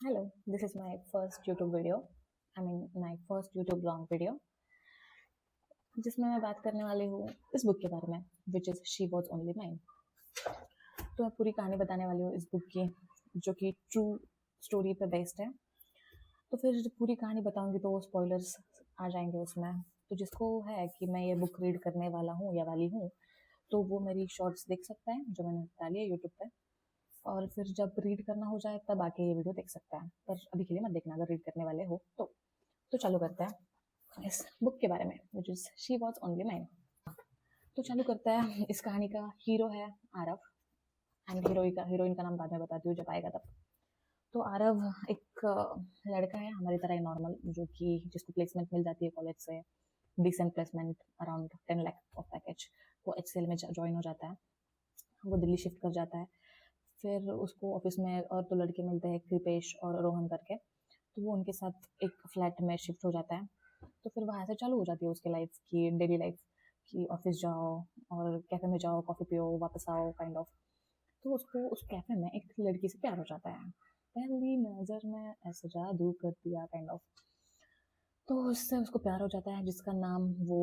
Hello, this is my first YouTube video. My first YouTube long video, जिसमें मैं बात करने वाली हूँ इस बुक के बारे में, which is she was only mine. तो मैं पूरी कहानी बताने वाली हूँ इस बुक की, जो कि ट्रू स्टोरी पे बेस्ड है। तो फिर जब पूरी कहानी बताऊंगी तो स्पॉयलर्स आ जाएंगे उसमें। तो जिसको है कि मैं ये बुक रीड करने वाला हूँ या वाली हूँ, तो वो मेरी शॉर्ट्स देख सकता है जो मैंने डाली है यूट्यूब पे। और फिर जब रीड करना हो जाए तब आके ये वीडियो देख सकता है, पर अभी के लिए मत देखना अगर रीड करने वाले हो तो चालू करते हैं इस बुक के बारे में, which is she was only mine. तो चालू करता है। इस कहानी का हीरो है आरव, एंड हीरोइन का नाम बाद में बताती हूँ जब आएगा तब। तो आरव एक लड़का है हमारी तरह ही नॉर्मल, जो कि जिसको प्लेसमेंट मिल जाती है कॉलेज से, decent placement around 10 lakh of package. वो HCL में ज्वाइन हो जाता है। वो दिल्ली शिफ्ट कर जाता है। फिर उसको ऑफिस में और दो लड़के मिलते हैं, कृपेश और रोहन करके। तो वो उनके साथ एक फ्लैट में शिफ्ट हो जाता है। तो फिर वहाँ से चालू हो जाती है उसकी लाइफ की डेली लाइफ, कि ऑफिस जाओ और कैफे में जाओ, कॉफ़ी पियो, वापस आओ, काइंड ऑफ। तो उसको उस कैफे में एक लड़की से प्यार हो जाता है। पहली नज़र में ऐसा जादू कर दिया, काइंड ऑफ। तो उससे उसको प्यार हो जाता है, जिसका नाम वो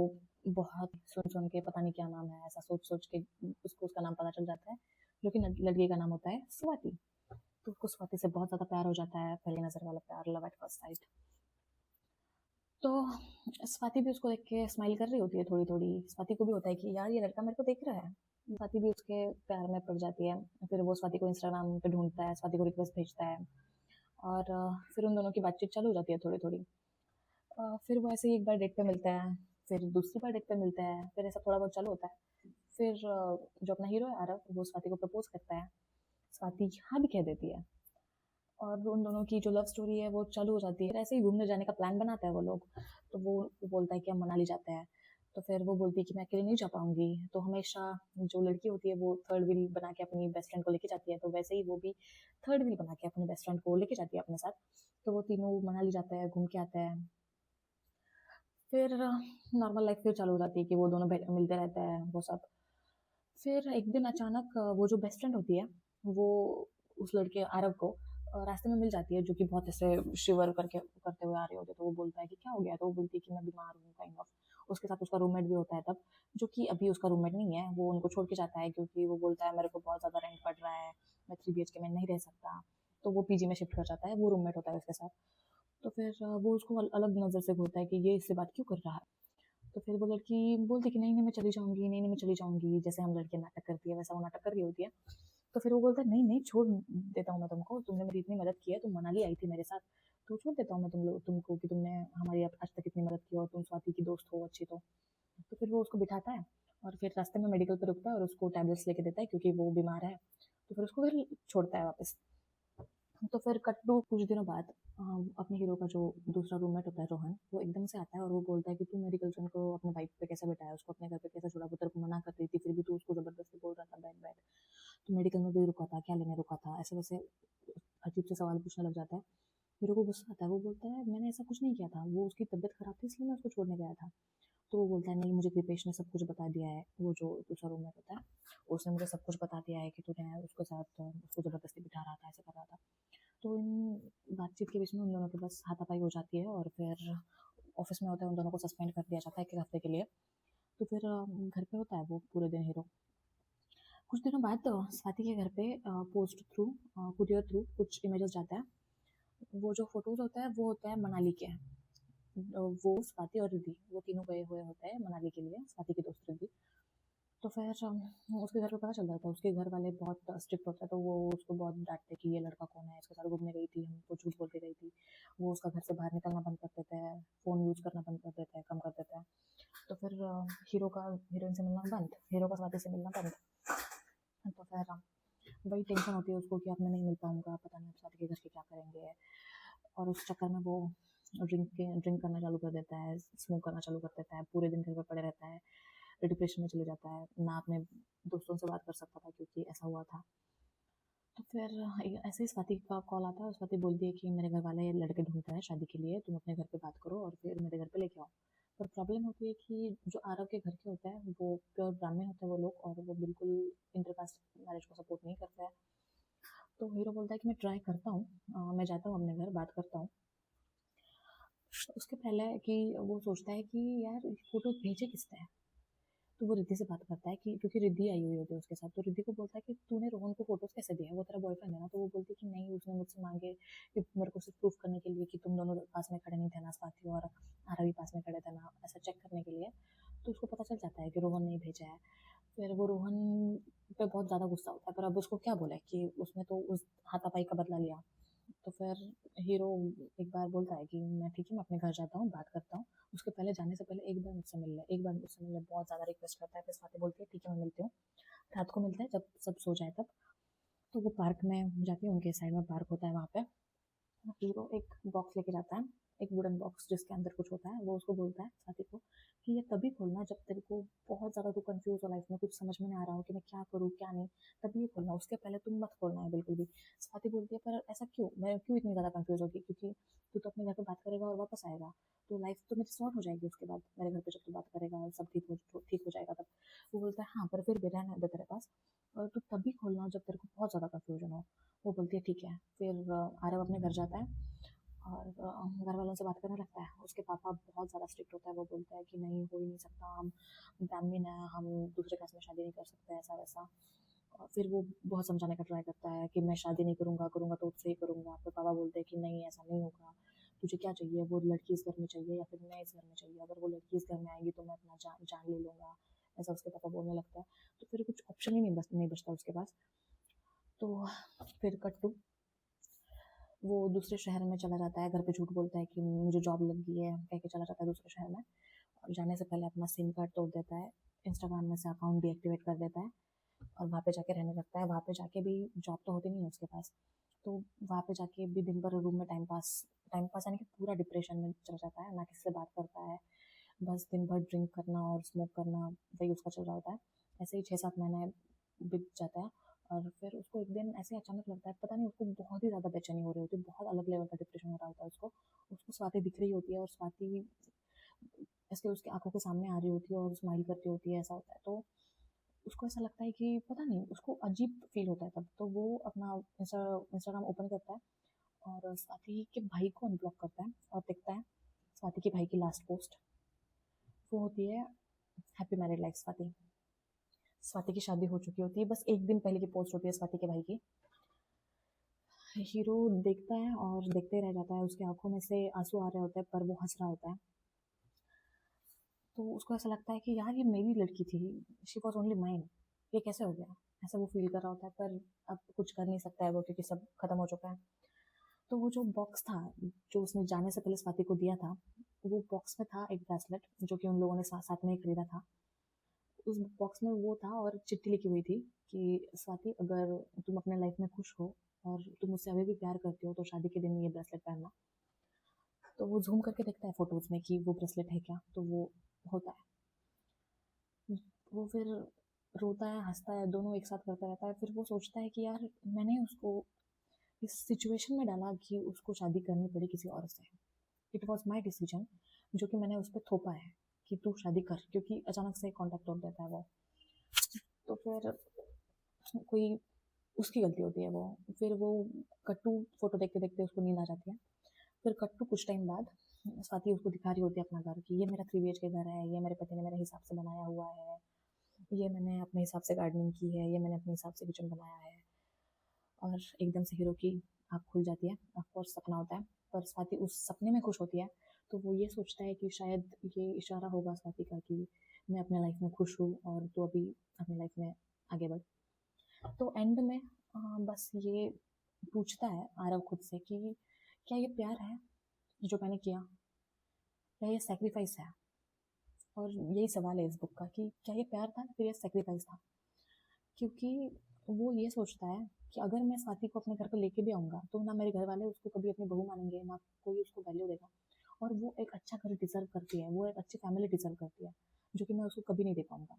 बहुत सुन सुन के, पता नहीं क्या नाम है, ऐसा सोच सोच के उसको उसका नाम पता चल जाता है, जो कि लड़की का नाम होता है स्वाति। तो उसको स्वाति से बहुत ज़्यादा प्यार हो जाता है, पहली नज़र वाला प्यार, लव एट फर्स्ट साइट। तो स्वाति भी उसको देख के स्माइल कर रही होती है थोड़ी थोड़ी। स्वाति को भी होता है कि यार ये लड़का मेरे को देख रहा है। स्वाति भी उसके प्यार में पड़ जाती है। फिर वो स्वाति को इंस्टाग्राम पे ढूंढता है, स्वाति को रिक्वेस्ट भेजता है। और फिर उन दोनों की बातचीत चालू हो जाती है थोड़ी थोड़ी। फिर वो ऐसे ही एक बार डेट पे मिलता है, फिर दूसरी बार डेट पे मिलता है, फिर ऐसा थोड़ा बहुत चालू होता है। फिर जो अपना हीरो है आरव, वो स्वाति को प्रपोज करता है। स्वाति हाँ भी कह देती है, और उन दोनों की जो लव स्टोरी है वो चालू हो जाती है। फिर ऐसे ही घूमने जाने का प्लान बनाता है वो लोग। तो वो बोलता है कि हम मनाली जाते हैं। तो फिर वो बोलती है कि मैं अकेले नहीं जा पाऊंगी। तो हमेशा जो लड़की होती है वो थर्ड व्हील बना के अपनी बेस्ट फ्रेंड को लेके जाती है, तो वैसे ही वो भी थर्ड व्हील बना के अपनी बेस्ट फ्रेंड को लेके जाती है अपने साथ। तो वो तीनों मनाली जाते हैं, घूम के आते हैं। फिर नॉर्मल लाइफ फिर चालू हो जाती है कि वो दोनों मिलते रहते हैं, वो सब। फिर एक दिन अचानक वो जो बेस्ट फ्रेंड होती है, वो उस लड़के आरव को रास्ते में मिल जाती है, जो कि बहुत ऐसे शिवर करके करते हुए आ रहे होते। तो वो बोलता है कि क्या हो गया, तो वो बोलती है कि मैं बीमार हूँ, काइंड ऑफ। उसके साथ उसका रूममेट भी होता है तब, जो कि अभी उसका रूममेट नहीं है, वो उनको छोड़ के जाता है, क्योंकि वो बोलता है मेरे को बहुत ज़्यादा रेंट पड़ रहा है, मैं 3 BHK में नहीं रह सकता। तो वो पीजी में शिफ्ट कर जाता है, वो रूममेट होता है उसके साथ। तो फिर वो उसको अलग नज़र से घूरता है कि ये इससे बात क्यों कर रहा है। तो फिर वो लड़की बोलती कि नहीं नहीं मैं चली जाऊंगी, नहीं नहीं मैं चली जाऊंगी, जैसे हम लड़के नाटक करती है वैसा वो नाटक कर रही होती है। तो फिर वो बोलता है नहीं नहीं छोड़ देता हूँ मैं तुमको, तुमने मेरी इतनी मदद की है, तुम मनाली आई थी मेरे साथ, तो छोड़ देता हूँ मैं तुमको, कि तुमने हमारी अब आज तक इतनी मदद की और तुम स्वाति की दोस्त हो अच्छी। तो फिर वो उसको बिठाता है, और फिर रास्ते में मेडिकल पे रुकता है और उसको टैबलेट्स लेके देता है, क्योंकि वो बीमार है। तो फिर उसको फिर छोड़ता है वापस। तो फिर कट टू कुछ दिनों बाद अपने हीरो का जो दूसरा रूममेट होता है रोहन, वो एकदम से आता है और वो बोलता है कि तू मेरी गर्लफ्रेंड को अपने बाइक पे कैसे बिठाया, उसको अपने घर पे कैसे छोड़ा, वो तेरे को मना कर रही थी फिर भी तू उसको जबरदस्ती बोल रहा था बैठ बैठ, तो मेडिकल में भी रुका था, क्या लेने रुका था, ऐसे वैसे अजीब से सवाल पूछने लग जाता है। हीरो को गुस्सा आता है, वो बोलता है मैंने ऐसा कुछ नहीं किया था, वो उसकी तबीयत खराब थी इसलिए मैं उसको छोड़ने गया था। तो वो बोलता है नहीं, मुझे कृपेश ने सब कुछ बता दिया है, वो जो दूसरा रूममेट होता है, उसने मुझे सब कुछ बता दिया है कि तूने उसके साथ उसको जबरदस्ती बिठा रहा था, ऐसे कर रहा था। तो इन बातचीत के बीच में उन दोनों के बस हाथापाई हो जाती है, और फिर ऑफिस में होता है, उन दोनों को सस्पेंड कर दिया जाता है 1 हफ्ते के लिए। तो फिर घर पे होता है वो पूरे दिन हीरो। कुछ दिनों बाद स्वाति के घर पे पोस्ट थ्रू, कुरियर थ्रू कुछ इमेजेस जाता है। वो जो फोटोज होता है वो होता है मनाली के। वो स्वाति और रिद्धि, वो तीनों गए हुए होते हैं मनाली के लिए, स्वाति की दोस्त रिद्धि। तो फिर उसके घर पे पता चल जाता है, उसके घर वाले बहुत स्ट्रिक्ट होता है, तो वो उसको बहुत डांटते हैं कि ये लड़का कौन है, इसके साथ घूमने गई थी, हमको झूठ बोल के गई थी। वो उसका घर से बाहर निकलना बंद कर देता है, फ़ोन यूज़ करना बंद कर देता है, कम कर देता है। तो फिर हीरो का हीरोइन से मिलना बंद, हीरो का स्वाति से मिलना बंद। तो फिर वही टेंशन होती है उसको कि अब मैं नहीं मिल पाऊंगा, पता नहीं अब स्वाति के घर के क्या करेंगे। और उस चक्कर में वो ड्रिंक करना चालू कर देता है, स्मोक करना चालू कर देता है, पूरे दिन घर पे पड़े रहता है, डिप्रेशन में चले जाता है, ना अपने दोस्तों से बात कर सकता था क्योंकि ऐसा हुआ था। तो फिर ऐसे ही स्वाति का कॉल आता है, और स्वाति बोलती है कि मेरे घर वाले लड़के ढूंढते हैं शादी के लिए, तुम अपने घर पे बात करो और फिर मेरे घर पे लेके आओ। पर प्रॉब्लम होती है कि जो आरव के घर के होते हैं वो प्योर ब्राह्मण होते हैं वो लोग, और वो बिल्कुल इंटरकास्ट मैरिज को सपोर्ट नहीं करते हैं। तो हीरो बोलता है कि मैं ट्राई करता हूँ, मैं जाता हूँ अपने घर, बात करता हूँ। उसके पहले कि वो सोचता है कि यार फोटो भेजे किसने, तो वो रिद्धि से बात करता है कि क्योंकि रिद्धि आई हुई होती है उसके साथ, तो रिद्धि को बोलता है कि तूने रोहन को फोटोज कैसे दिए, वो तेरा बॉयफ्रेंड है ना। तो वो बोलती है कि नहीं, उसने मुझसे मांगे कि मेरे को सिर्फ प्रूफ करने के लिए कि तुम दोनों पास में खड़े नहीं थे ना, स्वाति और आरवी पास में खड़े थे ना, ऐसा चेक करने के लिए। तो उसको पता चल जाता है कि रोहन ने भेजा है। फिर वो रोहन पे बहुत ज़्यादा गुस्सा होता है, पर अब उसको क्या बोले कि उसने तो उस हाथापाई का बदला लिया। तो फिर हीरो एक बार बोलता है कि मैं ठीक है, मैं अपने घर जाता हूँ, बात करता हूँ। उसके पहले जाने से पहले एक बार मुझसे मिल ले, एक बार मुझसे मिलने बहुत ज़्यादा रिक्वेस्ट करता है। फिर स्वाति बोलती है ठीक है, मैं मिलती हूँ। रात को मिलते हैं जब सब सो जाए तब। तो वो पार्क में जाके, उनके साइड में पार्क होता है, वहाँ पे हीरो एक बॉक्स लेके जाता है, एक वुडन बॉक्स जिसके अंदर कुछ होता है। वो उसको बोलता है, स्वाति को, कि ये तभी खोलना जब तेरे को बहुत ज़्यादा तू कंफ्यूज हो लाइफ में, कुछ समझ में नहीं आ रहा हो कि मैं क्या करूँ क्या नहीं, तभी ये खोलना, उसके पहले तुम मत खोलना है बिल्कुल भी। स्वाति बोलती है पर ऐसा क्यों, मैं क्यों इतनी ज़्यादा कंफ्यूज होगी, क्योंकि तू तो अपने घर पे बात करेगा और वापस आएगा, तो लाइफ तो मेरी सॉर्ट हो जाएगी उसके बाद, मेरे घर पे जब तू बात करेगा और सब ठीक हो जाएगा तब। वो बोलता है हाँ, पर फिर भी रहना दे तेरे पास, और तू तभी खोलना जब तेरे को बहुत ज़्यादा कंफ्यूजन हो। वो बोलती है ठीक है। फिर आरव अपने घर जाता है और घर वालों से बात करने लगता है। उसके पापा बहुत ज़्यादा स्ट्रिक्ट होता है, वो बोलता है कि नहीं, हो ही नहीं सकता, हम ब्राह्मण हैं, हम दूसरे कास्ट में शादी नहीं कर सकते, ऐसा वैसा। और फिर वो बहुत समझाने का ट्राई करता है कि मैं शादी नहीं करूँगा, करूँगा तो उससे ही करूँगा। फिर पापा बोलते हैं कि नहीं, ऐसा नहीं होगा, तुझे क्या चाहिए, वो लड़की इस घर में चाहिए या फिर मैं इस घर में चाहिए, अगर वो लड़की इस घर में आएगी तो मैं अपना जान जान ले लूँगा, ऐसा उसके पापा बोलने लगता है। तो फिर कुछ ऑप्शन ही नहीं बचता उसके पास। तो फिर कट्टू वो दूसरे शहर में चला जाता है, घर पे झूठ बोलता है कि मुझे जॉब लग गई है, कह के चला जाता है दूसरे शहर में। और जाने से पहले अपना सिम कार्ड तोड़ देता है, इंस्टाग्राम में से अकाउंट डीएक्टिवेट कर देता है और वहाँ पे जाके रहने लगता है। वहाँ पे जाके भी जॉब तो होती नहीं है उसके पास, तो वहाँ पे जाके भी दिन भर रूम में टाइम पास यानी कि पूरा डिप्रेशन में चला जाता है, ना किसी से बात करता है, बस दिन भर ड्रिंक करना और स्मोक करना, वही उसका चल रहा होता है। ऐसे ही 6-7 महीने बीत जाता है। और फिर उसको एक दिन ऐसे अचानक लगता है, पता नहीं उसको बहुत ही ज़्यादा बेचैनी हो रही होती है, बहुत अलग लेवल का डिप्रेशन हो रहा होता है उसको। उसको स्वाति दिख रही होती है और स्वाति ऐसे उसकी आंखों के सामने आ रही होती है और स्माइल करती होती है, ऐसा होता है। तो उसको ऐसा लगता है कि पता नहीं, उसको अजीब फील होता है तब। तो वो अपना इंस्टाग्राम ओपन करता है और स्वाति के भाई को अनब्लॉक करता है और देखता है स्वाति के भाई की लास्ट पोस्ट। वो होती है happy married life Swati. Swati की शादी हो चुकी होती है, बस एक दिन पहले की पोस्ट होती है स्वाति के भाई की। हीरो देखता है और देखते रह जाता है, उसकी आंखों में से आंसू आ रहे होते हैं पर वो हंस रहा होता है। तो उसको ऐसा लगता है कि यार ये मेरी लड़की थी, शी वॉज ओनली माइन, ये कैसे हो गया, ऐसा वो फील कर रहा होता है। पर अब कुछ कर नहीं सकता है वो, क्योंकि सब खत्म हो चुका है। तो वो जो बॉक्स था जो उसने जाने से पहले स्वाति को दिया था, वो बॉक्स में था एक ब्रेसलेट जो कि उन लोगों ने साथ में ही खरीदा था। उस बॉक्स में वो था और चिट्ठी लिखी हुई थी कि स्वाति, अगर तुम अपने लाइफ में खुश हो और तुम मुझसे अभी भी प्यार करती हो तो शादी के दिन ये ब्रेसलेट पहनना। तो वो जूम करके देखता है फोटोज में कि वो ब्रेसलेट है क्या, तो वो होता है। वो फिर रोता है, हंसता है, दोनों एक साथ करता रहता है। फिर वो सोचता है कि यार मैंने उसको इस सिचुएशन में डाला कि उसको शादी करनी पड़ी किसी और से। इट वॉज माई डिसीजन जो कि मैंने उस पर थोपा है कि तू शादी कर, क्योंकि अचानक से कॉन्टैक्ट तोड़ देता है वो। तो फिर कोई उसकी गलती होती है वो। फिर वो कट्टू फोटो देखते देखते उसको नींद आ जाती है। फिर कट्टू कुछ टाइम बाद स्वाति उसको दिखा रही होती है अपना घर, कि ये मेरा 3 BHK घर है, ये मेरे पति ने मेरे हिसाब से बनाया हुआ है, ये मैंने अपने हिसाब से गार्डनिंग की है, ये मैंने अपने हिसाब से किचन बनाया है। और एकदम से हीरो की आँख खुल जाती है, ऑफकोर्स सपना होता है, पर स्वाति उस सपने में खुश होती है। तो वो ये सोचता है कि शायद ये इशारा होगा स्वाति का कि मैं अपने लाइफ में खुश हूँ और तू अभी अपनी लाइफ में आगे बढ़। तो एंड में बस ये पूछता है आरव खुद से कि क्या ये प्यार है जो मैंने किया, या ये सेक्रीफाइस है। और यही सवाल है इस बुक का कि क्या ये प्यार था फिर ये सेक्रीफाइस था। क्योंकि वो ये सोचता है कि अगर मैं स्वाति को अपने घर पर लेके भी आऊँगा तो ना मेरे घर वाले उसको कभी अपनी बहू मानेंगे, ना कोई उसको वैल्यू देगा। और वो एक अच्छा घर डिजर्व करती है, वो एक अच्छी फैमिली डिजर्व करती है, जो कि मैं उसको कभी नहीं दे पाऊँगा।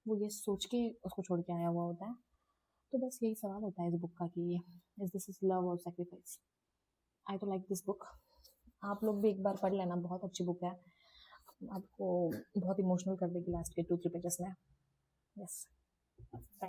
वो ये सोच के उसको छोड़ के आया हुआ होता है। तो बस यही सवाल होता है इस बुक का कि इज दिस इज लव और सेक्रीफाइस। आई तो लाइक दिस बुक। आप लोग भी एक बार पढ़ लेना, बहुत अच्छी बुक है, आपको बहुत इमोशनल कर देगी लास्ट के 2-3 पेजेस में। यस।